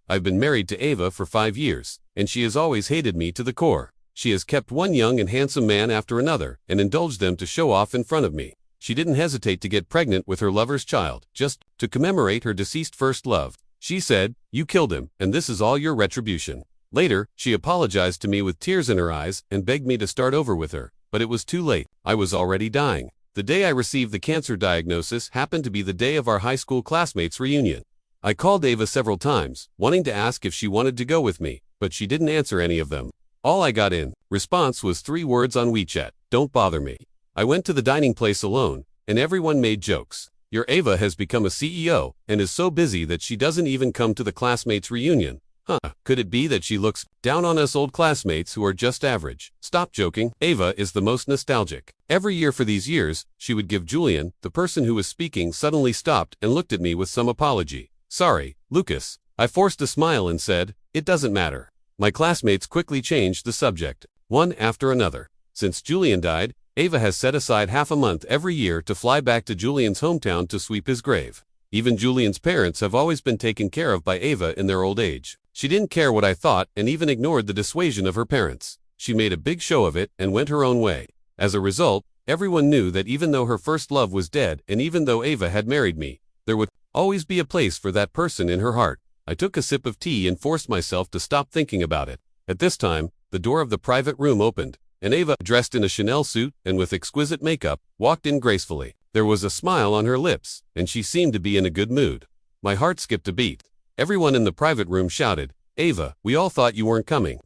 I've been married to Ava for 5 years, and she has always hated me to the core. She has kept one young and handsome man after another and indulged them to show off in front of me. She didn't hesitate to get pregnant with her lover's child, just to commemorate her deceased first love. She said, "You killed him, and this is all your retribution." Later, she apologized to me with tears in her eyes and begged me to start over with her, but it was too late. I was already dying. The day I received the cancer diagnosis happened to be the day of our high school classmates' reunion. I called Ava several times, wanting to ask if she wanted to go with me, but she didn't answer any of them. All I got in response was 3 words on WeChat: "Don't bother me." I went to the dining place alone, and everyone made jokes. "Your Ava has become a CEO and is so busy that she doesn't even come to the classmates' reunion. Huh, could it be that she looks down on us old classmates who are just average?" Stop joking. Ava is the most nostalgic. Every year for these years, she would give Julian, the person who was speaking suddenly stopped and looked at me with some apology. "Sorry, Lucas." I forced a smile and said, "It doesn't matter." My classmates quickly changed the subject, one after another. Since Julian died, Ava has set aside half a month every year to fly back to Julian's hometown to sweep his grave. Even Julian's parents have always been taken care of by Ava in their old age. She didn't care what I thought and even ignored the dissuasion of her parents. She made a big show of it and went her own way. As a result, everyone knew that even though her first love was dead and even though Ava had married me, there would always be a place for that person in her heart. I took a sip of tea and forced myself to stop thinking about it. At this time, the door of the private room opened, and Ava, dressed in a Chanel suit and with exquisite makeup, walked in gracefully. There was a smile on her lips, and she seemed to be in a good mood. My heart skipped a beat. Everyone in the private room shouted, "Ava, we all thought you weren't coming."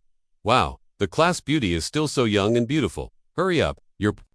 "Wow, the class beauty is still so young and beautiful. Hurry up,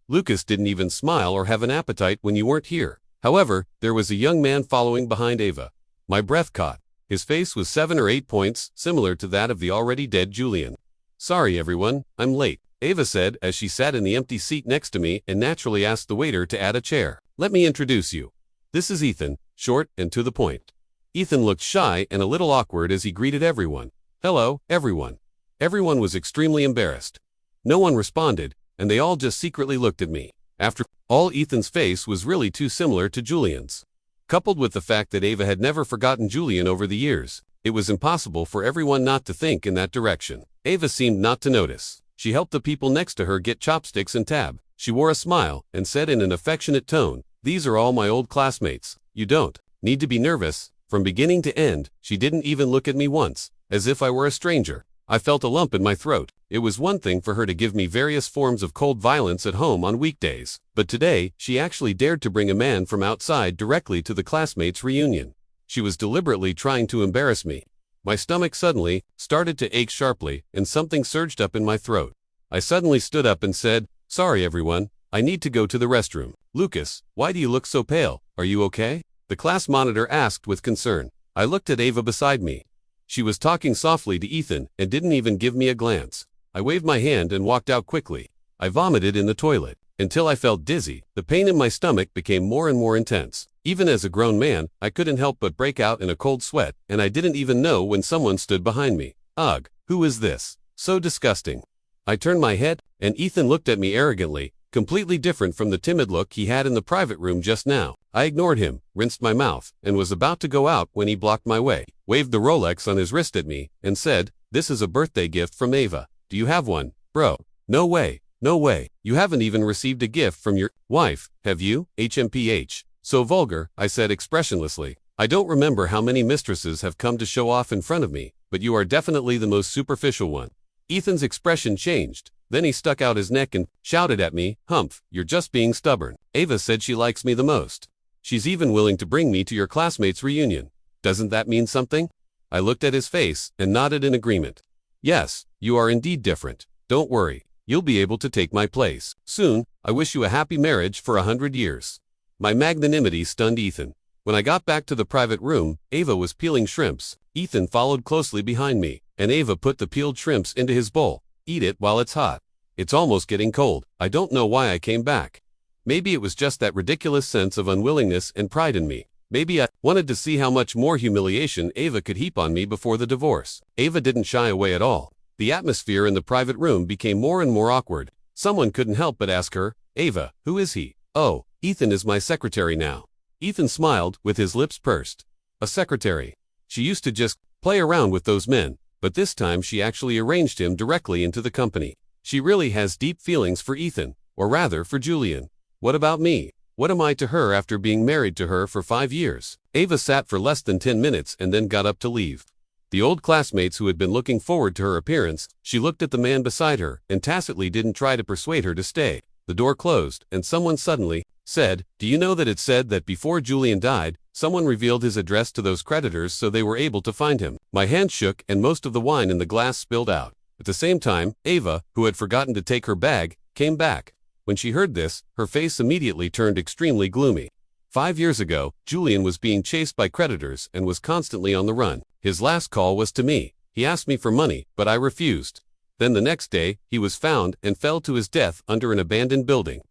Lucas didn't even smile or have an appetite when you weren't here." However, there was a young man following behind Ava. My breath caught. His face was 7 or 8 points, similar to that of the already dead Julian. "Sorry everyone, I'm late," Ava said as she sat in the empty seat next to me and naturally asked the waiter to add a chair. "Let me introduce you. This is Ethan," short and to the point. Ethan looked shy and a little awkward as he greeted everyone. "Hello, everyone." Everyone was extremely embarrassed. No one responded, and they all just secretly looked at me. After all, Ethan's face was really too similar to Julian's. Coupled with the fact that Ava had never forgotten Julian over the years, it was impossible for everyone not to think in that direction. Ava seemed not to notice. She helped the people next to her get chopsticks and tab. She wore a smile and said in an affectionate tone, "These are all my old classmates. You don't need to be nervous." From beginning to end, she didn't even look at me once, as if I were a stranger. I felt a lump in my throat. It was one thing for her to give me various forms of cold violence at home on weekdays, but today, she actually dared to bring a man from outside directly to the classmates' reunion. She was deliberately trying to embarrass me. My stomach suddenly started to ache sharply, and something surged up in my throat. I suddenly stood up and said, "Sorry everyone, I need to go to the restroom." "Lucas, why do you look so pale? Are you okay?" the class monitor asked with concern. I looked at Ava beside me. She was talking softly to Ethan and didn't even give me a glance. I waved my hand and walked out quickly. I vomited in the toilet. Until I felt dizzy, the pain in my stomach became more and more intense. Even as a grown man, I couldn't help but break out in a cold sweat, and I didn't even know when someone stood behind me. Ugh, who is this? So disgusting. I turned my head, and Ethan looked at me arrogantly, completely different from the timid look he had in the private room just now. I ignored him, rinsed my mouth, and was about to go out when he blocked my way, waved the Rolex on his wrist at me, and said, "This is a birthday gift from Ava. Do you have one, bro?" "No way, no way. You haven't even received a gift from your wife, have you? HMPH. So vulgar," I said expressionlessly. "I don't remember how many mistresses have come to show off in front of me, but you are definitely the most superficial one." Ethan's expression changed. Then he stuck out his neck and shouted at me, "Humph, you're just being stubborn. Ava said she likes me the most. She's even willing to bring me to your classmates' reunion. Doesn't that mean something?" I looked at his face and nodded in agreement. "Yes, you are indeed different. Don't worry, you'll be able to take my place soon. I wish you a happy marriage for 100 years. My magnanimity stunned Ethan. When I got back to the private room, Ava was peeling shrimps. Ethan followed closely behind me, and Ava put the peeled shrimps into his bowl. "Eat it while it's hot. It's almost getting cold." I don't know why I came back. Maybe it was just that ridiculous sense of unwillingness and pride in me. Maybe I wanted to see how much more humiliation Ava could heap on me before the divorce. Ava didn't shy away at all. The atmosphere in the private room became more and more awkward. Someone couldn't help but ask her, "Ava, who is he?" "Oh, Ethan is my secretary now." Ethan smiled, with his lips pursed. "A secretary. She used to just play around with those men, but this time she actually arranged him directly into the company. She really has deep feelings for Ethan, or rather for Julian. What about me? What am I to her after being married to her for 5 years? Ava sat for less than 10 minutes and then got up to leave. The old classmates who had been looking forward to her appearance, she looked at the man beside her and tacitly didn't try to persuade her to stay. The door closed, and someone suddenly said, "Do you know that it said that before Julian died, someone revealed his address to those creditors so they were able to find him?" My hand shook and most of the wine in the glass spilled out. At the same time, Ava, who had forgotten to take her bag, came back. When she heard this, her face immediately turned extremely gloomy. 5 years ago, Julian was being chased by creditors and was constantly on the run. His last call was to me. He asked me for money, but I refused. Then the next day, he was found and fell to his death under an abandoned building.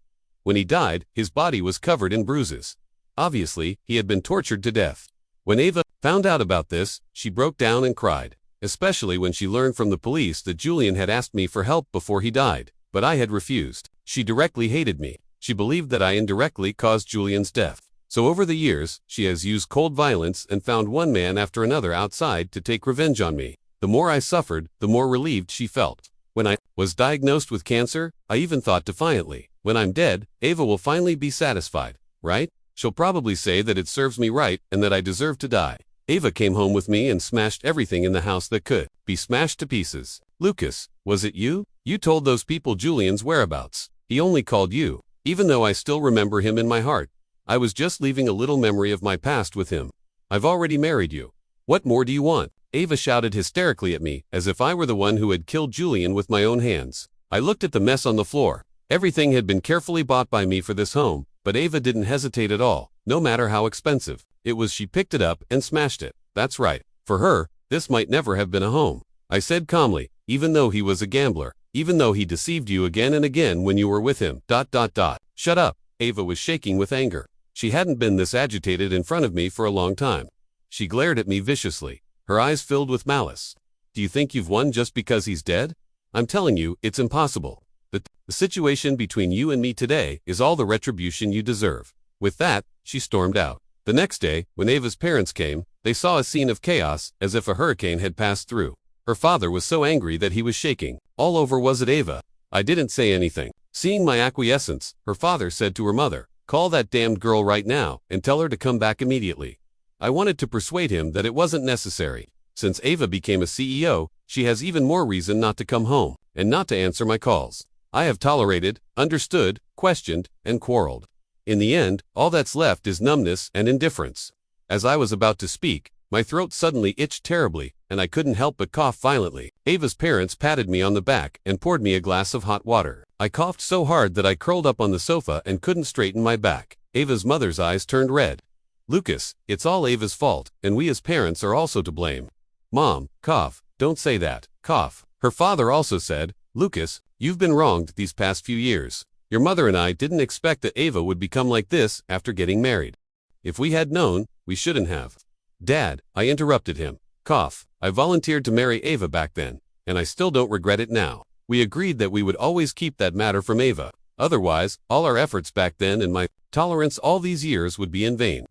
When he died, his body was covered in bruises. Obviously, he had been tortured to death. When Ava found out about this, she broke down and cried, especially when she learned from the police that Julian had asked me for help before he died, but I had refused. She directly hated me. She believed that I indirectly caused Julian's death. So over the years, she has used cold violence and found one man after another outside to take revenge on me. The more I suffered, the more relieved she felt. When I was diagnosed with cancer, I even thought defiantly, when I'm dead, Ava will finally be satisfied, right? She'll probably say that it serves me right and that I deserve to die. Ava came home with me and smashed everything in the house that could be smashed to pieces. Lucas, was it you? You told those people Julian's whereabouts. He only called you. Even though I still remember him in my heart, I was just leaving a little memory of my past with him. I've already married you. What more do you want? Ava shouted hysterically at me, as if I were the one who had killed Julian with my own hands. I looked at the mess on the floor. Everything had been carefully bought by me for this home, but Ava didn't hesitate at all, no matter how expensive. It was she picked it up and smashed it. That's right. For her, this might never have been a home. I said calmly, even though he was a gambler, even though he deceived you again and again when you were with him. Shut up. Ava was shaking with anger. She hadn't been this agitated in front of me for a long time. She glared at me viciously, her eyes filled with malice. Do you think you've won just because he's dead? I'm telling you, it's impossible. The situation between you and me today is all the retribution you deserve. With that, she stormed out. The next day, when Ava's parents came, they saw a scene of chaos, as if a hurricane had passed through. Her father was so angry that he was shaking. All over was it Ava. I didn't say anything. Seeing my acquiescence, her father said to her mother, "Call that damned girl right now, and tell her to come back immediately." I wanted to persuade him that it wasn't necessary. Since Ava became a CEO, she has even more reason not to come home, and not to answer my calls. I have tolerated, understood, questioned, and quarreled. In the end, all that's left is numbness and indifference. As I was about to speak, my throat suddenly itched terribly, and I couldn't help but cough violently. Ava's parents patted me on the back and poured me a glass of hot water. I coughed so hard that I curled up on the sofa and couldn't straighten my back. Ava's mother's eyes turned red. "Lucas, it's all Ava's fault, and we as parents are also to blame." "Mom, cough, don't say that, cough." Her father also said, "Lucas, you've been wronged these past few years. Your mother and I didn't expect that Ava would become like this after getting married. If we had known, we shouldn't have." "Dad," I interrupted him. Cough. "I volunteered to marry Ava back then, and I still don't regret it now. We agreed that we would always keep that matter from Ava. Otherwise, all our efforts back then and my tolerance all these years would be in vain."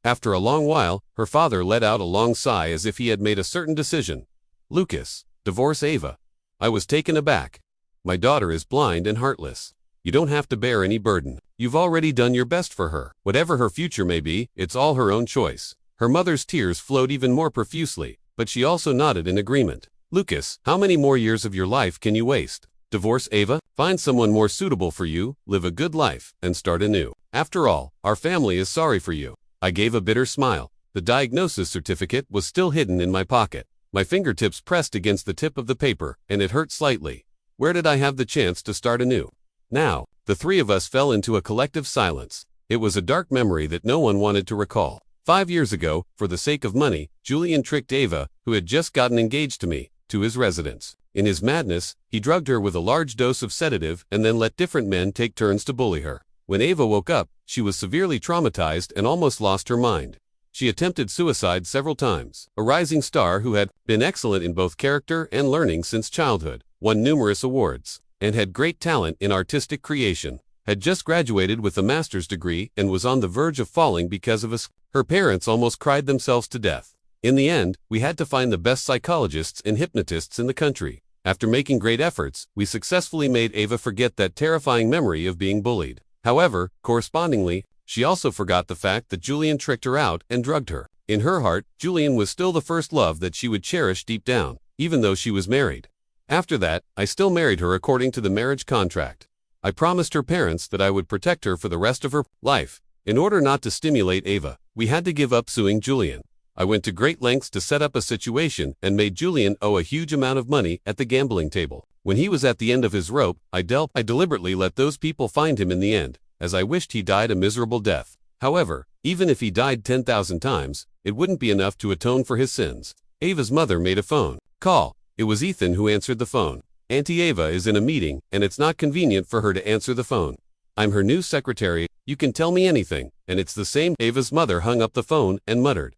After a long while, her father let out a long sigh as if he had made a certain decision. "Lucas, divorce Ava." I was taken aback. "My daughter is blind and heartless. You don't have to bear any burden. You've already done your best for her. Whatever her future may be, it's all her own choice." Her mother's tears flowed even more profusely, but she also nodded in agreement. "Lucas, how many more years of your life can you waste? Divorce Ava, find someone more suitable for you, live a good life, and start anew. After all, our family is sorry for you." I gave a bitter smile. The diagnosis certificate was still hidden in my pocket. My fingertips pressed against the tip of the paper, and it hurt slightly. Where did I have the chance to start anew? Now, the three of us fell into a collective silence. It was a dark memory that no one wanted to recall. 5 years ago, for the sake of money, Julian tricked Ava, who had just gotten engaged to me, to his residence. In his madness, he drugged her with a large dose of sedative and then let different men take turns to bully her. When Ava woke up, she was severely traumatized and almost lost her mind. She attempted suicide several times. A rising star who had been excellent in both character and learning since childhood, won numerous awards, and had great talent in artistic creation, had just graduated with a master's degree and was on the verge of falling because of her parents almost cried themselves to death. In the end, we had to find the best psychologists and hypnotists in the country. After making great efforts, we successfully made Ava forget that terrifying memory of being bullied. However, correspondingly, she also forgot the fact that Julian tricked her out and drugged her. In her heart, Julian was still the first love that she would cherish deep down, even though she was married. After that, I still married her according to the marriage contract. I promised her parents that I would protect her for the rest of her life. In order not to stimulate Ava, we had to give up suing Julian. I went to great lengths to set up a situation and made Julian owe a huge amount of money at the gambling table. When he was at the end of his rope, I deliberately let those people find him in the end, as I wished he died a miserable death. However, even if he died 10,000 times, it wouldn't be enough to atone for his sins. Ava's mother made a phone call. It was Ethan who answered the phone. Auntie Ava is in a meeting, and it's not convenient for her to answer the phone. I'm her new secretary, you can tell me anything, and it's the same. Ava's mother hung up the phone and muttered,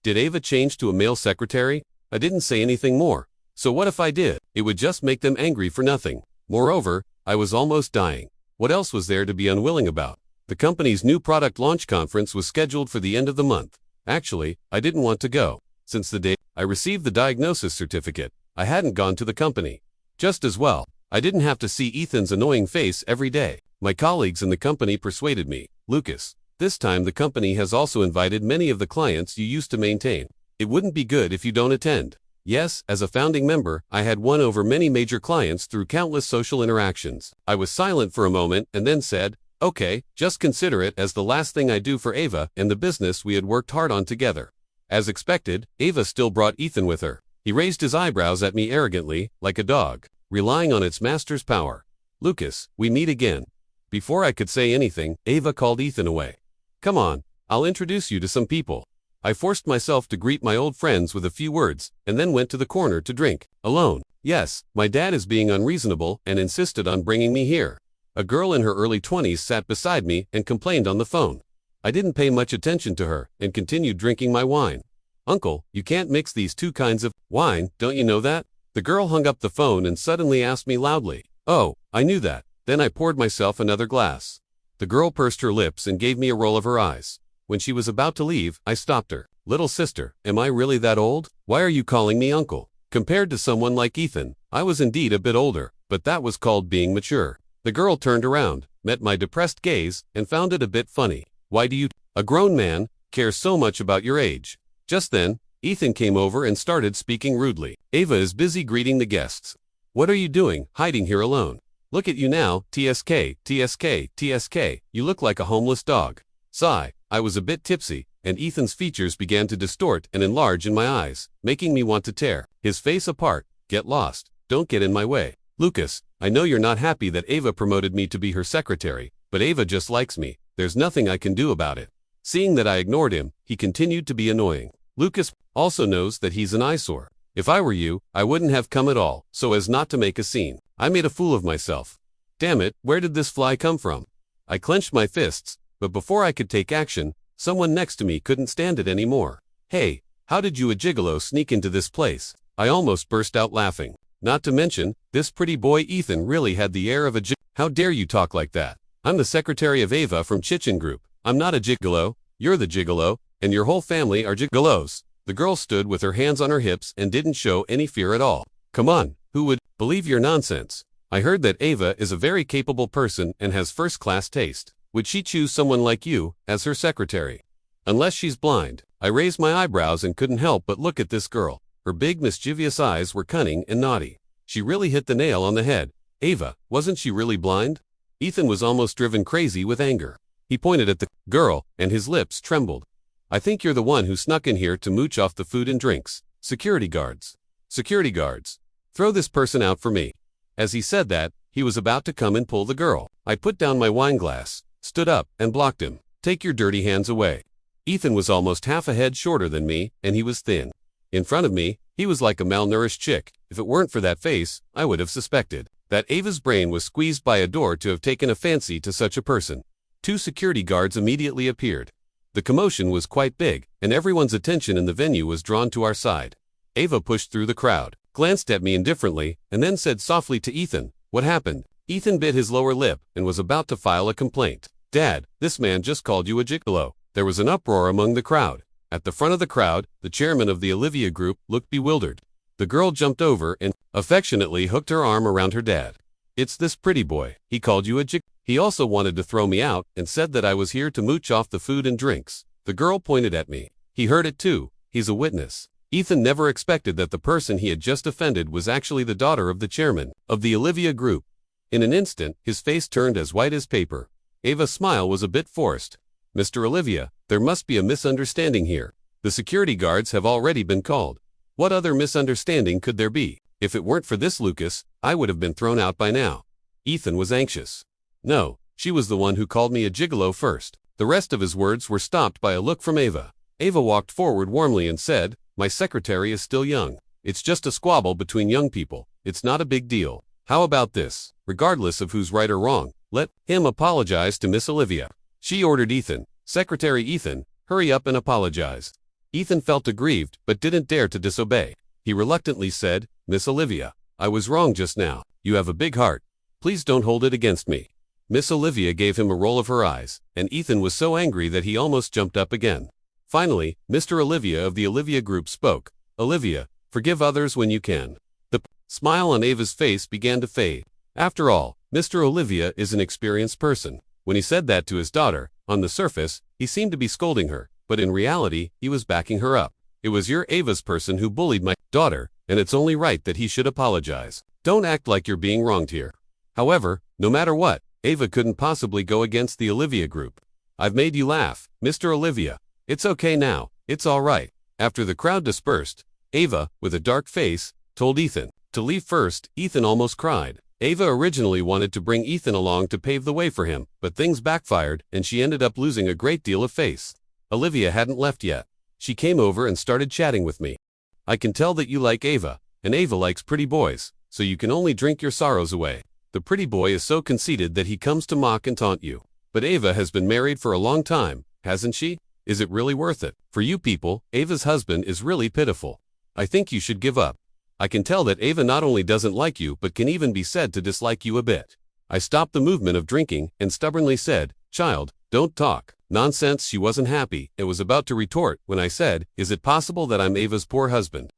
did Ava change to a male secretary? I didn't say anything more. So what if I did? It would just make them angry for nothing. Moreover, I was almost dying. What else was there to be unwilling about? The company's new product launch conference was scheduled for the end of the month. Actually, I didn't want to go. Since the day I received the diagnosis certificate, I hadn't gone to the company. Just as well, I didn't have to see Ethan's annoying face every day. My colleagues in the company persuaded me, Lucas, this time the company has also invited many of the clients you used to maintain. It wouldn't be good if you don't attend. Yes, as a founding member, I had won over many major clients through countless social interactions. I was silent for a moment and then said, okay, just consider it as the last thing I do for Ava and the business we had worked hard on together. As expected, Ava still brought Ethan with her. He raised his eyebrows at me arrogantly, like a dog, relying on its master's power. Lucas, we meet again. Before I could say anything, Ava called Ethan away. Come on, I'll introduce you to some people. I forced myself to greet my old friends with a few words, and then went to the corner to drink, alone. Yes, my dad is being unreasonable and insisted on bringing me here. A girl in her early 20s sat beside me and complained on the phone. I didn't pay much attention to her and continued drinking my wine. Uncle, you can't mix these two kinds of wine, don't you know that? The girl hung up the phone and suddenly asked me loudly. Oh, I knew that. Then I poured myself another glass. The girl pursed her lips and gave me a roll of her eyes. When she was about to leave, I stopped her. Little sister, am I really that old? Why are you calling me uncle? Compared to someone like Ethan, I was indeed a bit older, but that was called being mature. The girl turned around, met my depressed gaze, and found it a bit funny. Why do you, a grown man, care so much about your age? Just then, Ethan came over and started speaking rudely. Ava is busy greeting the guests. What are you doing, hiding here alone? Look at you now, TSK, TSK, TSK, you look like a homeless dog. Sigh, I was a bit tipsy, and Ethan's features began to distort and enlarge in my eyes, making me want to tear his face apart. Get lost, don't get in my way. Lucas, I know you're not happy that Ava promoted me to be her secretary, but Ava just likes me, there's nothing I can do about it. Seeing that I ignored him, he continued to be annoying. Lucas also knows that he's an eyesore. If I were you, I wouldn't have come at all, so as not to make a scene. I made a fool of myself. Damn it, where did this fly come from? I clenched my fists, but before I could take action, someone next to me couldn't stand it anymore. Hey, how did you a gigolo sneak into this place? I almost burst out laughing. Not to mention, this pretty boy Ethan really had the air of a How dare you talk like that? I'm the secretary of Ava from Chichen Group. I'm not a gigolo, you're the gigolo, and your whole family are gigolos. The girl stood with her hands on her hips and didn't show any fear at all. Come on, who would believe your nonsense? I heard that Ava is a very capable person and has first-class taste. Would she choose someone like you as her secretary? Unless she's blind. I raised my eyebrows and couldn't help but look at this girl. Her big mischievous eyes were cunning and naughty. She really hit the nail on the head. Ava, wasn't she really blind? Ethan was almost driven crazy with anger. He pointed at the girl, and his lips trembled. I think you're the one who snuck in here to mooch off the food and drinks. Security guards. Security guards. Throw this person out for me. As he said that, he was about to come and pull the girl. I put down my wine glass, stood up, and blocked him. Take your dirty hands away. Ethan was almost half a head shorter than me, and he was thin. In front of me, he was like a malnourished chick. If it weren't for that face, I would have suspected that Ava's brain was squeezed by a door to have taken a fancy to such a person. 2 security guards immediately appeared. The commotion was quite big, and everyone's attention in the venue was drawn to our side. Ava pushed through the crowd, glanced at me indifferently, and then said softly to Ethan, "What happened?" Ethan bit his lower lip and was about to file a complaint. "Dad, this man just called you a gigolo." There was an uproar among the crowd. At the front of the crowd, the chairman of the Olivia group looked bewildered. The girl jumped over and affectionately hooked her arm around her dad. "It's this pretty boy. He called you a jig. He also wanted to throw me out and said that I was here to mooch off the food and drinks." The girl pointed at me. "He heard it too. He's a witness." Ethan never expected that the person he had just offended was actually the daughter of the chairman of the Olivia group. In an instant, his face turned as white as paper. Ava's smile was a bit forced. "Mr. Olivia, there must be a misunderstanding here. The security guards have already been called." What other misunderstanding could there be? If it weren't for this Lucas, I would have been thrown out by now. Ethan was anxious. "No, she was the one who called me a gigolo first." The rest of his words were stopped by a look from Ava. Ava walked forward warmly and said, "My secretary is still young. It's just a squabble between young people. It's not a big deal. How about this? Regardless of who's right or wrong, let him apologize to Miss Olivia." She ordered Ethan. "Secretary Ethan, hurry up and apologize." Ethan felt aggrieved but didn't dare to disobey. He reluctantly said, "Miss Olivia, I was wrong just now. You have a big heart. Please don't hold it against me." Miss Olivia gave him a roll of her eyes, and Ethan was so angry that he almost jumped up again. Finally, Mr. Olivia of the Olivia group spoke. "Olivia, forgive others when you can." The smile on Ava's face began to fade. After all, Mr. Olivia is an experienced person. When he said that to his daughter, on the surface, he seemed to be scolding her, but in reality, he was backing her up. "It was your Ava's person who bullied my daughter, and it's only right that he should apologize. Don't act like you're being wronged here." However, no matter what, Ava couldn't possibly go against the Olivia group. "I've made you laugh, Mr. Olivia. It's okay now. It's all right." After the crowd dispersed, Ava, with a dark face, told Ethan to leave first. Ethan almost cried. Ava originally wanted to bring Ethan along to pave the way for him, but things backfired and she ended up losing a great deal of face. Olivia hadn't left yet. She came over and started chatting with me. "I can tell that you like Ava, and Ava likes pretty boys, so you can only drink your sorrows away. The pretty boy is so conceited that he comes to mock and taunt you. But Ava has been married for a long time, hasn't she? Is it really worth it? For you people, Ava's husband is really pitiful. I think you should give up. I can tell that Ava not only doesn't like you but can even be said to dislike you a bit." I stopped the movement of drinking and stubbornly said, "Child, don't talk nonsense." She wasn't happy and was about to retort when I said, "Is it possible that I'm Ava's poor husband?"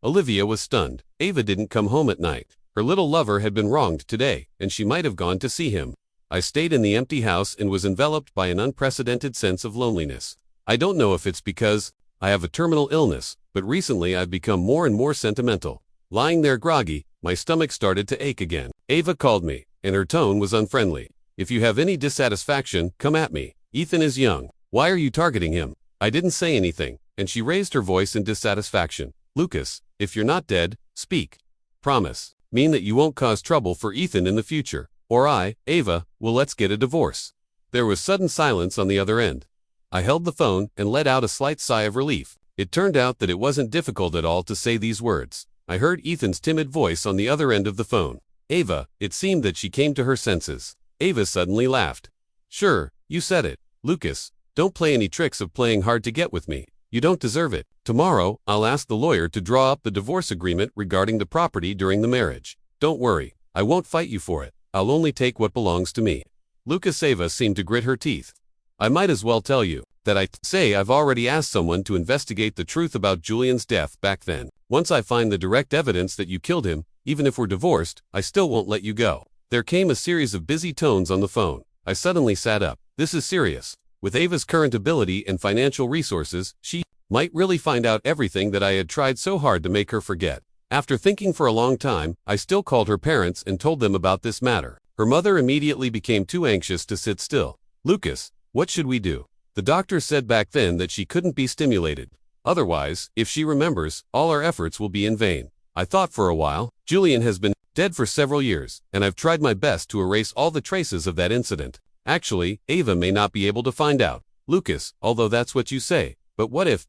Olivia was stunned. Ava didn't come home at night. Her little lover had been wronged today, and she might have gone to see him. I stayed in the empty house and was enveloped by an unprecedented sense of loneliness. I don't know if it's because I have a terminal illness, but recently I've become more and more sentimental. Lying there groggy, my stomach started to ache again. Ava called me, and her tone was unfriendly. "If you have any dissatisfaction, come at me. Ethan is young. Why are you targeting him?" I didn't say anything, and she raised her voice in dissatisfaction. "Lucas, if you're not dead, speak. Promise. Mean that you won't cause trouble for Ethan in the future, or Ava, let's get a divorce." There was sudden silence on the other end. I held the phone and let out a slight sigh of relief. It turned out that it wasn't difficult at all to say these words. I heard Ethan's timid voice on the other end of the phone. "Ava." It seemed that she came to her senses. Ava suddenly laughed. "Sure, you said it. Lucas, don't play any tricks of playing hard to get with me. You don't deserve it. Tomorrow, I'll ask the lawyer to draw up the divorce agreement regarding the property during the marriage. Don't worry, I won't fight you for it. I'll only take what belongs to me." Lucas. Ava seemed to grit her teeth. "I might as well tell you that I've already asked someone to investigate the truth about Julian's death back then. Once I find the direct evidence that you killed him, even if we're divorced, I still won't let you go." There came a series of busy tones on the phone. I suddenly sat up. This is serious. With Ava's current ability and financial resources, she might really find out everything that I had tried so hard to make her forget. After thinking for a long time, I still called her parents and told them about this matter. Her mother immediately became too anxious to sit still. "Lucas, what should we do? The doctor said back then that she couldn't be stimulated. Otherwise, if she remembers, all our efforts will be in vain." I thought for a while. Julian has been dead for several years, and I've tried my best to erase all the traces of that incident. Actually, Ava may not be able to find out. Lucas, although that's what you say, but what if ...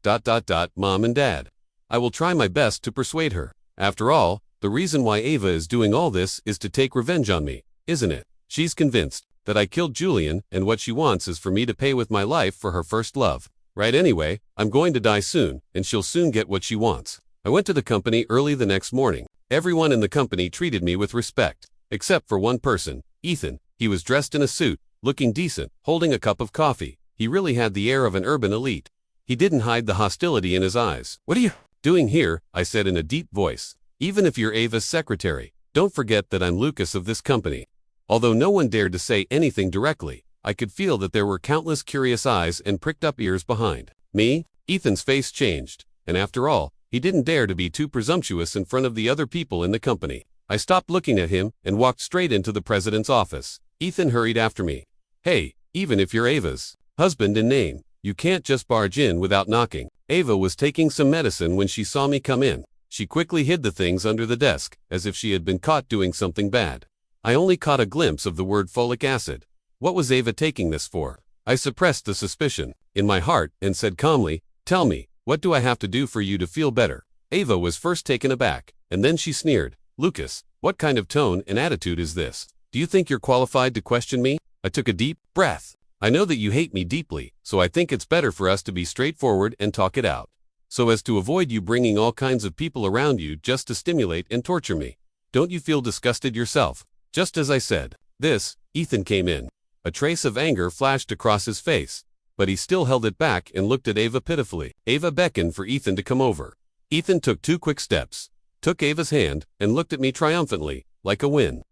Mom and Dad? I will try my best to persuade her. After all, the reason why Ava is doing all this is to take revenge on me, isn't it? She's convinced that I killed Julian, and what she wants is for me to pay with my life for her first love. Right? Anyway, I'm going to die soon, and she'll soon get what she wants. I went to the company early the next morning. Everyone in the company treated me with respect, except for one person, Ethan. He was dressed in a suit, looking decent, holding a cup of coffee. He really had the air of an urban elite. He didn't hide the hostility in his eyes. "What are you doing here?" I said in a deep voice. "Even if you're Ava's secretary, don't forget that I'm Lucas of this company." Although no one dared to say anything directly, I could feel that there were countless curious eyes and pricked up ears behind me. Ethan's face changed, and after all, he didn't dare to be too presumptuous in front of the other people in the company. I stopped looking at him and walked straight into the president's office. Ethan hurried after me. "Hey, even if you're Ava's husband in name, you can't just barge in without knocking." Ava was taking some medicine when she saw me come in. She quickly hid the things under the desk, as if she had been caught doing something bad. I only caught a glimpse of the word folic acid. What was Ava taking this for? I suppressed the suspicion in my heart and said calmly, "Tell me, what do I have to do for you to feel better?" Ava was first taken aback, and then she sneered. "Lucas, what kind of tone and attitude is this? Do you think you're qualified to question me?" I took a deep breath. "I know that you hate me deeply, so I think it's better for us to be straightforward and talk it out, so as to avoid you bringing all kinds of people around you just to stimulate and torture me. Don't you feel disgusted yourself?" Just as I said this, Ethan came in. A trace of anger flashed across his face, but he still held it back and looked at Ava pitifully. Ava beckoned for Ethan to come over. Ethan took 2 quick steps, took Ava's hand, and looked at me triumphantly, like a win.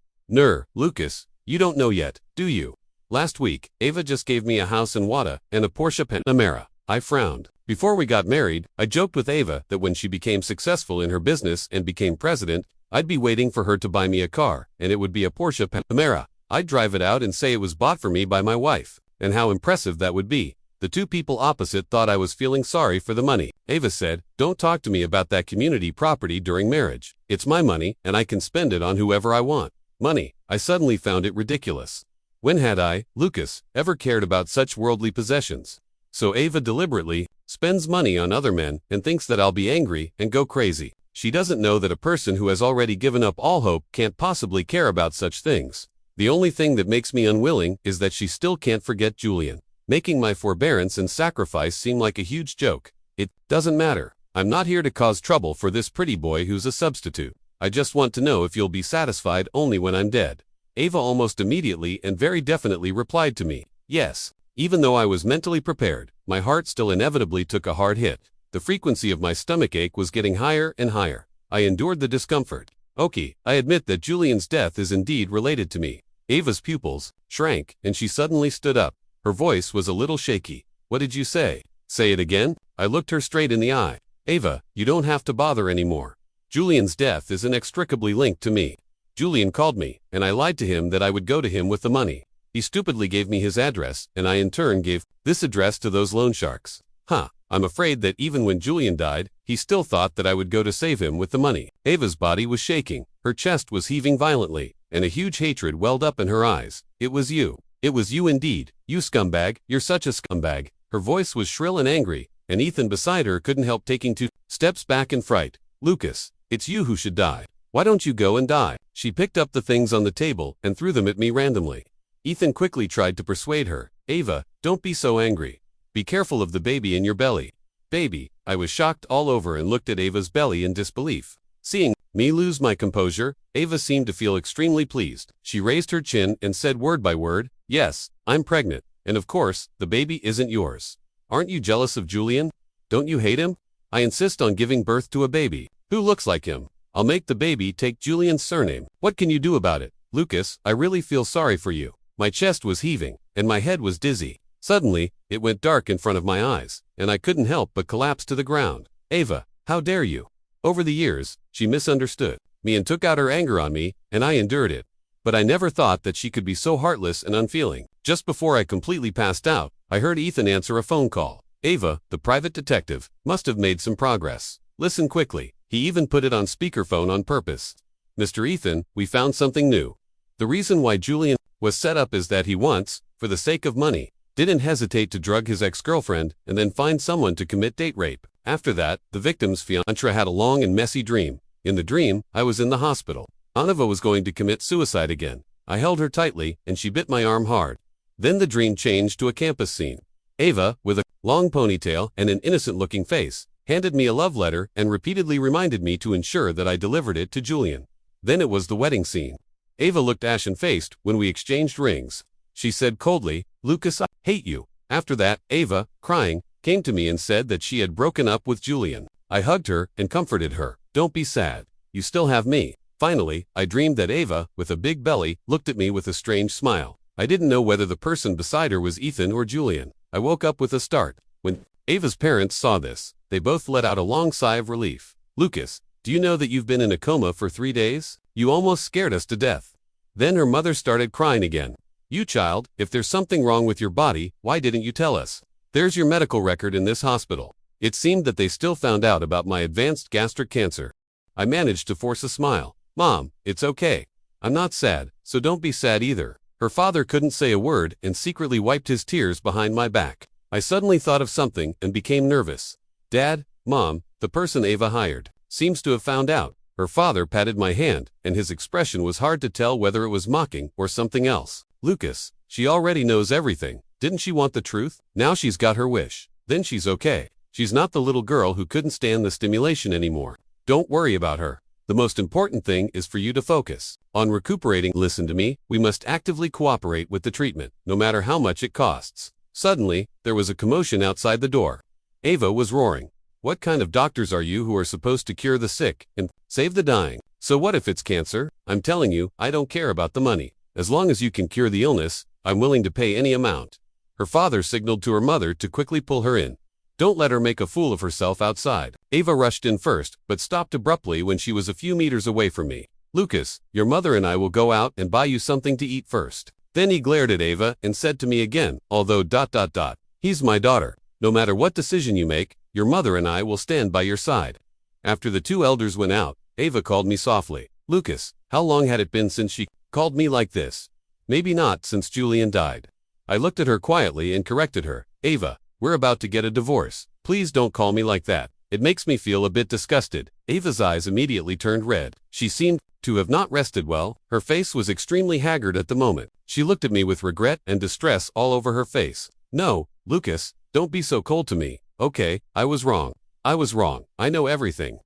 Lucas, you don't know yet, do you? Last week, Ava just gave me a house in Wada and a Porsche Panamera." I frowned. Before we got married, I joked with Ava that when she became successful in her business and became president, I'd be waiting for her to buy me a car, and it would be a Porsche Panamera. I'd drive it out and say it was bought for me by my wife, and how impressive that would be. The 2 people opposite thought I was feeling sorry for the money. Ava said, "Don't talk to me about that community property during marriage. It's my money, and I can spend it on whoever I want." Money. I suddenly found it ridiculous. When had I, Lucas, ever cared about such worldly possessions? So Ava deliberately spends money on other men and thinks that I'll be angry and go crazy. She doesn't know that a person who has already given up all hope can't possibly care about such things. The only thing that makes me unwilling is that she still can't forget Julian, making my forbearance and sacrifice seem like a huge joke. It doesn't matter. I'm not here to cause trouble for this pretty boy who's a substitute. I just want to know if you'll be satisfied only when I'm dead. Ava almost immediately and very definitely replied to me, "Yes." Even though I was mentally prepared, my heart still inevitably took a hard hit. The frequency of my stomach ache was getting higher and higher. I endured the discomfort. "Okay, I admit that Julian's death is indeed related to me." Ava's pupils shrank, and she suddenly stood up. Her voice was a little shaky. "What did you say?" "Say it again?" I looked her straight in the eye. "Ava, you don't have to bother anymore. Julian's death is inextricably linked to me. Julian called me, and I lied to him that I would go to him with the money. He stupidly gave me his address, and I in turn gave this address to those loan sharks. I'm afraid that even when Julian died, he still thought that I would go to save him with the money." Ava's body was shaking, her chest was heaving violently, and a huge hatred welled up in her eyes. "It was you. It was you indeed. You scumbag. You're such a scumbag." Her voice was shrill and angry, and Ethan beside her couldn't help taking 2 steps back in fright. "Lucas, it's you who should die. Why don't you go and die?" She picked up the things on the table and threw them at me randomly. Ethan quickly tried to persuade her. "Ava, don't be so angry. Be careful of the baby in your belly." "Baby?" I was shocked all over and looked at Ava's belly in disbelief. Seeing me lose my composure, Ava seemed to feel extremely pleased. She raised her chin and said word by word, "Yes, I'm pregnant, and of course, the baby isn't yours. Aren't you jealous of Julian? Don't you hate him? I insist on giving birth to a baby who looks like him. I'll make the baby take Julian's surname. What can you do about it? Lucas, I really feel sorry for you." My chest was heaving, and my head was dizzy. Suddenly, it went dark in front of my eyes, and I couldn't help but collapse to the ground. "Ava, how dare you?" Over the years, she misunderstood me and took out her anger on me, and I endured it. But I never thought that she could be so heartless and unfeeling. Just before I completely passed out, I heard Ethan answer a phone call. Ava, the private detective, must have made some progress. Listen quickly. He even put it on speakerphone on purpose. "Mr. Ethan, we found something new. The reason why Julian was set up is that he once, for the sake of money, didn't hesitate to drug his ex-girlfriend and then find someone to commit date rape. After that, the victim's fiancé had a long and messy dream. In the dream, I was in the hospital. Anava was going to commit suicide again. I held her tightly, and she bit my arm hard. Then the dream changed to a campus scene. Ava, with a long ponytail and an innocent-looking face, handed me a love letter and repeatedly reminded me to ensure that I delivered it to Julian. Then it was the wedding scene. Ava looked ashen-faced when we exchanged rings. She said coldly, "Lucas, I hate you." After that, Ava, crying, came to me and said that she had broken up with Julian. I hugged her and comforted her. Don't be sad. You still have me. Finally, I dreamed that Ava, with a big belly, looked at me with a strange smile. I didn't know whether the person beside her was Ethan or Julian. I woke up with a start. When Ava's parents saw this, they both let out a long sigh of relief. Lucas, do you know that you've been in a coma for 3 days? You almost scared us to death. Then her mother started crying again. You child, if there's something wrong with your body, why didn't you tell us? There's your medical record in this hospital. It seemed that they still found out about my advanced gastric cancer. I managed to force a smile. Mom, it's okay. I'm not sad, so don't be sad either. Her father couldn't say a word and secretly wiped his tears behind my back. I suddenly thought of something and became nervous. Dad, Mom, the person Ava hired, seems to have found out. Her father patted my hand, and his expression was hard to tell whether it was mocking or something else. Lucas, she already knows everything. Didn't she want the truth? Now she's got her wish. Then she's okay. She's not the little girl who couldn't stand the stimulation anymore. Don't worry about her. The most important thing is for you to focus on recuperating. Listen to me, we must actively cooperate with the treatment, no matter how much it costs. Suddenly, there was a commotion outside the door. Ava was roaring. What kind of doctors are you who are supposed to cure the sick and save the dying? So what if it's cancer? I'm telling you, I don't care about the money. As long as you can cure the illness, I'm willing to pay any amount. Her father signaled to her mother to quickly pull her in. Don't let her make a fool of herself outside. Ava rushed in first, but stopped abruptly when she was a few meters away from me. Lucas, your mother and I will go out and buy you something to eat first. Then he glared at Ava and said to me again, although ... He's my daughter. No matter what decision you make, your mother and I will stand by your side. After the two elders went out, Ava called me softly. Lucas, how long had it been since she called me like this? Maybe not since Julian died. I looked at her quietly and corrected her. Ava, we're about to get a divorce. Please don't call me like that. It makes me feel a bit disgusted. Ava's eyes immediately turned red. She seemed to have not rested well. Her face was extremely haggard at the moment. She looked at me with regret and distress all over her face. No, Lucas, don't be so cold to me. Okay, I was wrong. I was wrong. I know everything.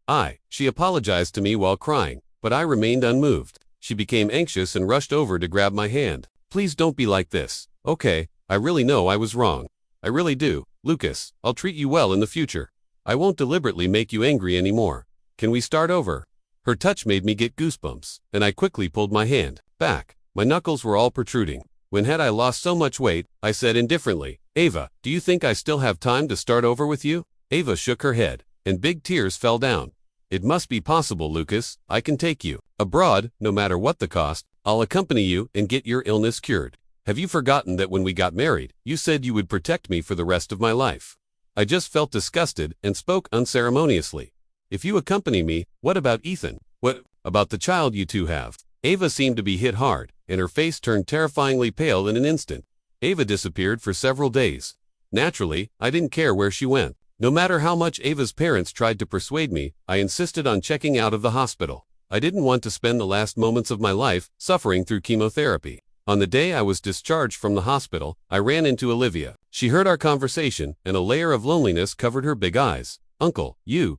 She apologized to me while crying, but I remained unmoved. She became anxious and rushed over to grab my hand. Please don't be like this. Okay, I really know I was wrong. I really do. Lucas, I'll treat you well in the future. I won't deliberately make you angry anymore. Can we start over? Her touch made me get goosebumps, and I quickly pulled my hand back. My knuckles were all protruding. When had I lost so much weight? I said indifferently. Ava, do you think I still have time to start over with you? Ava shook her head, and big tears fell down. It must be possible, Lucas. I can take you abroad, no matter what the cost. I'll accompany you and get your illness cured. Have you forgotten that when we got married, you said you would protect me for the rest of my life? I just felt disgusted and spoke unceremoniously. If you accompany me, what about Ethan? What about the child you two have? Ava seemed to be hit hard, and her face turned terrifyingly pale in an instant. Ava disappeared for several days. Naturally, I didn't care where she went. No matter how much Ava's parents tried to persuade me, I insisted on checking out of the hospital. I didn't want to spend the last moments of my life suffering through chemotherapy. On the day I was discharged from the hospital, I ran into Olivia. She heard our conversation, and a layer of loneliness covered her big eyes. Uncle, you ...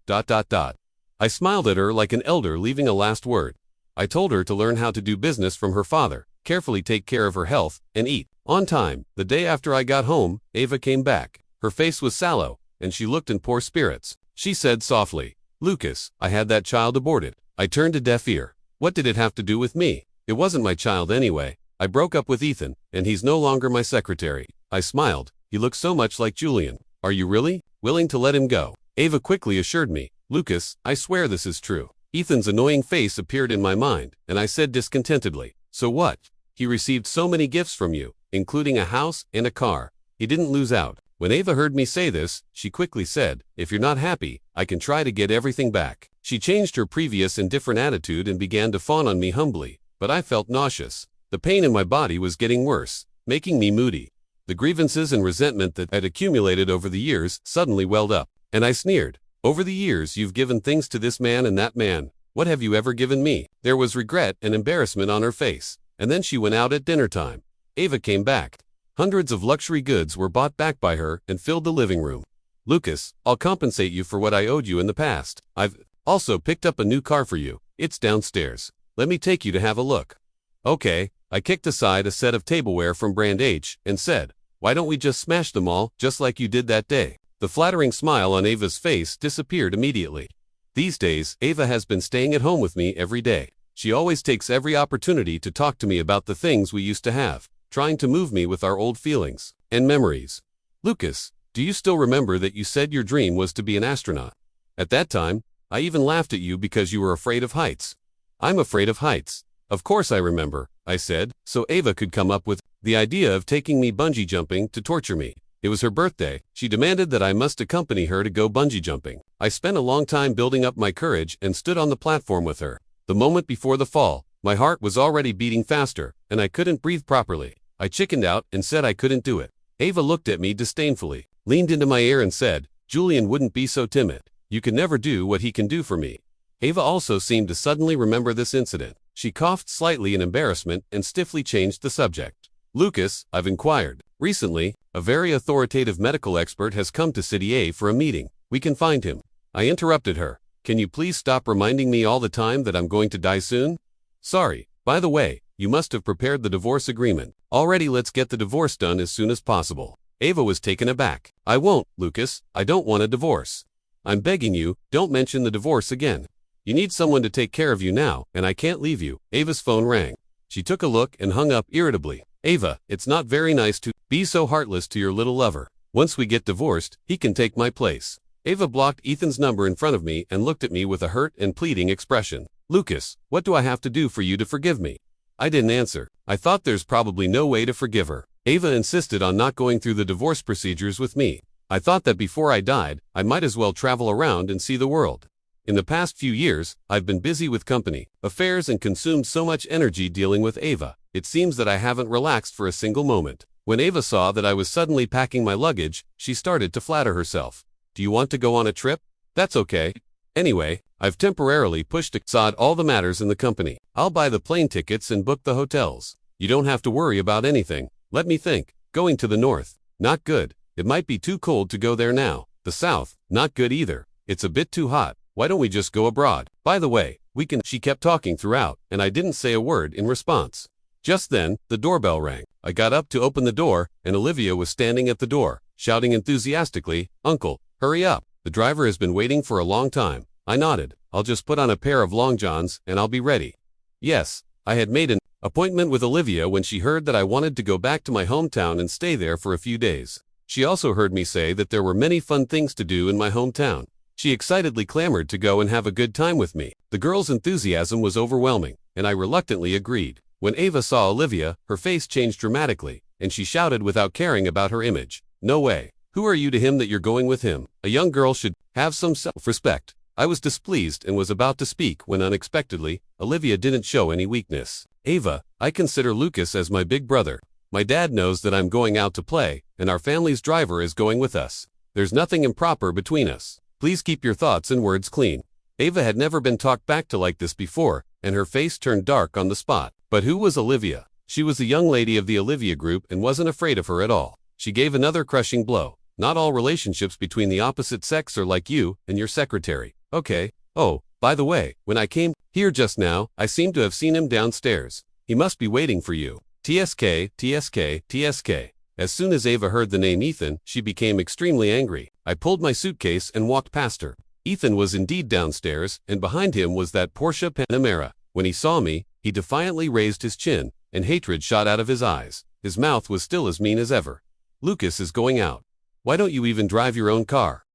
I smiled at her like an elder leaving a last word. I told her to learn how to do business from her father, carefully take care of her health, and eat on time. The day after I got home, Ava came back. Her face was sallow, and she looked in poor spirits. She said softly, Lucas, I had that child aborted. I turned a deaf ear. What did it have to do with me? It wasn't my child anyway. I broke up with Ethan, and he's no longer my secretary. I smiled. He looked so much like Julian. Are you really willing to let him go? Ava quickly assured me. Lucas, I swear this is true. Ethan's annoying face appeared in my mind, and I said discontentedly, so what? He received so many gifts from you, including a house and a car. He didn't lose out. When Ava heard me say this, she quickly said, if you're not happy, I can try to get everything back. She changed her previous indifferent attitude and began to fawn on me humbly, but I felt nauseous. The pain in my body was getting worse, making me moody. The grievances and resentment that had accumulated over the years suddenly welled up, and I sneered. Over the years you've given things to this man and that man. What have you ever given me? There was regret and embarrassment on her face, and then she went out at dinner time. Ava came back. Hundreds of luxury goods were bought back by her and filled the living room. Lucas, I'll compensate you for what I owed you in the past. I've also picked up a new car for you. It's downstairs. Let me take you to have a look. Okay. I kicked aside a set of tableware from Brand H and said, why don't we just smash them all, just like you did that day? The flattering smile on Ava's face disappeared immediately. These days, Ava has been staying at home with me every day. She always takes every opportunity to talk to me about the things we used to have, trying to move me with our old feelings and memories. Lucas, do you still remember that you said your dream was to be an astronaut? At that time, I even laughed at you because you were afraid of heights. I'm afraid of heights. Of course I remember, I said, so Ava could come up with the idea of taking me bungee jumping to torture me. It was her birthday. She demanded that I must accompany her to go bungee jumping. I spent a long time building up my courage and stood on the platform with her. The moment before the fall, my heart was already beating faster, and I couldn't breathe properly. I chickened out and said I couldn't do it. Ava looked at me disdainfully, leaned into my ear and said, "Julian wouldn't be so timid. You could never do what he can do for me." Ava also seemed to suddenly remember this incident. She coughed slightly in embarrassment and stiffly changed the subject. "Lucas," I've inquired. "Recently, a very authoritative medical expert has come to City A for a meeting. We can find him." I interrupted her. "Can you please stop reminding me all the time that I'm going to die soon? Sorry. By the way, you must have prepared the divorce agreement. Already, let's get the divorce done as soon as possible." Ava was taken aback. "I won't, Lucas. I don't want a divorce. I'm begging you, don't mention the divorce again. You need someone to take care of you now, and I can't leave you." Ava's phone rang. She took a look and hung up irritably. "Ava, it's not very nice to be so heartless to your little lover. Once we get divorced, he can take my place." Ava blocked Ethan's number in front of me and looked at me with a hurt and pleading expression. "Lucas, what do I have to do for you to forgive me?" I didn't answer. I thought there's probably no way to forgive her. Ava insisted on not going through the divorce procedures with me. I thought that before I died, I might as well travel around and see the world. In the past few years, I've been busy with company affairs and consumed so much energy dealing with Ava. It seems that I haven't relaxed for a single moment. When Ava saw that I was suddenly packing my luggage, she started to flatter herself. "Do you want to go on a trip? That's okay. Anyway, I've temporarily pushed aside all the matters in the company. I'll buy the plane tickets and book the hotels. You don't have to worry about anything. Let me think. Going to the north. Not good. It might be too cold to go there now. The south. Not good either. It's a bit too hot. Why don't we just go abroad? By the way, we can." She kept talking throughout, and I didn't say a word in response. Just then, the doorbell rang. I got up to open the door, and Olivia was standing at the door, shouting enthusiastically, "Uncle, hurry up. The driver has been waiting for a long time." I nodded. "I'll just put on a pair of long johns, and I'll be ready." Yes, I had made an appointment with Olivia when she heard that I wanted to go back to my hometown and stay there for a few days. She also heard me say that there were many fun things to do in my hometown. She excitedly clamored to go and have a good time with me. The girl's enthusiasm was overwhelming, and I reluctantly agreed. When Ava saw Olivia, her face changed dramatically, and she shouted without caring about her image, "No way. Who are you to him that you're going with him? A young girl should have some self-respect." I was displeased and was about to speak when unexpectedly, Olivia didn't show any weakness. "Ava, I consider Lucas as my big brother. My dad knows that I'm going out to play, and our family's driver is going with us. There's nothing improper between us. Please keep your thoughts and words clean." Ava had never been talked back to like this before, and her face turned dark on the spot. But who was Olivia? She was the young lady of the Olivia group and wasn't afraid of her at all. She gave another crushing blow. "Not all relationships between the opposite sex are like you and your secretary. Okay. Oh, by the way, when I came here just now, I seem to have seen him downstairs. He must be waiting for you. TSK, TSK, TSK. As soon as Ava heard the name Ethan, she became extremely angry. I pulled my suitcase and walked past her. Ethan was indeed downstairs, and behind him was that Porsche Panamera. When he saw me, he defiantly raised his chin, and hatred shot out of his eyes. His mouth was still as mean as ever. "Lucas is going out. Why don't you even drive your own car?"